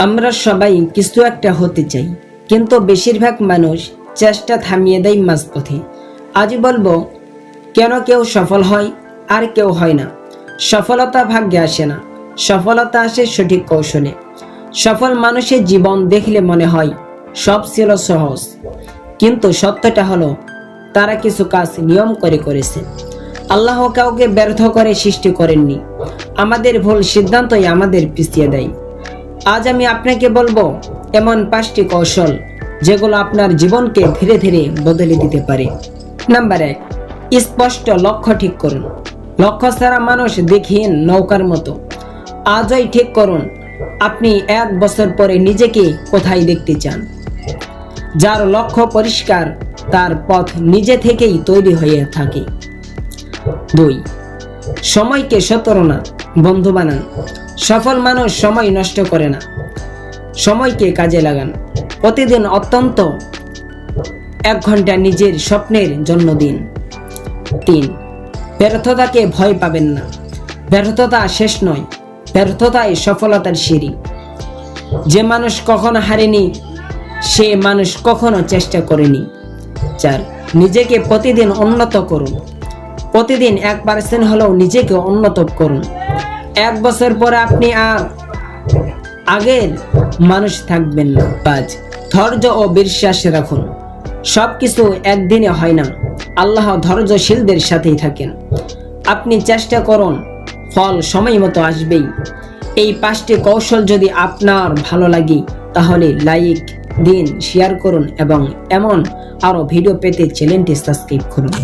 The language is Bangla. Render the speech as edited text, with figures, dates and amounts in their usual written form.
আমরা সবাই কিছু একটা হতে চাই, কিন্তু বেশিরভাগ মানুষ চেষ্টা থামিয়ে দেয় মাঝপথে। আজ বলবো কেন কেউ সফল হয় আর কেউ হয় না। সফলতা ভাগ্যে আসে না, সফলতা আসে সঠিক কৌশলে। সফল মানুষের জীবন দেখলে মনে হয় সব ছিল সহজ, কিন্তু সত্যটা হলো তারা কিছু কাজ নিয়ম করে করেছে। আল্লাহ কাউকে ব্যর্থ করে সৃষ্টি করেননি, আমাদের ভুল সিদ্ধান্তই আমাদের পিছিয়ে দেয়। আজ আমি আপনাকে বলবো এমন 5টি কৌশল যেগুলো আপনার জীবনকে ধীরে ধীরে বদলে দিতে পারে। নাম্বার 1, স্পষ্ট লক্ষ্য ঠিক করুন। লক্ষ্য ছাড়া মানুষ দেখহীন নৌকার মতো। আজই ঠিক করুন আপনি 1 বছর পরে নিজেকে কোথায় দেখতে চান। যার লক্ষ্য পরিষ্কার তার পথ নিজে থেকেই তৈরি হয়ে থাকে। 2, সময়কে শত্রুনা বন্ধু বানান। সফল মানুষ সময় নষ্ট করে না, সময়কে কাজে লাগান। প্রতিদিন অন্তত 1 ঘন্টা নিজের স্বপ্নের জন্য দিন। 3, ব্যর্থতাকে ভয় পাবেন না। ব্যর্থতা শেষ নয়, ব্যর্থতাই সফলতার সিঁড়ি। যে মানুষ কখনো হারেনি সে মানুষ কখনো চেষ্টা করেনি। 4, নিজেকে প্রতিদিন উন্নত করুন। প্রতিদিন 1% হলেও নিজেকে উন্নত করুন। 1 বছর পরে আপনি আর আগের মানুষ থাকবেন না। 5, ধৈর্য ও বিশ্বাস রাখুন। সবকিছু একদিনে হয় না, আল্লাহ ধৈর্যশীলদের সাথেই থাকেন। আপনি চেষ্টা করুন, ফল সময় মতো আসবেই। এই 5টি কৌশল যদি আপনার ভালো লাগে তাহলে লাইক দিন, শেয়ার করুন এবং এমন আরো ভিডিও পেতে চ্যানেলটি সাবস্ক্রাইব করুন।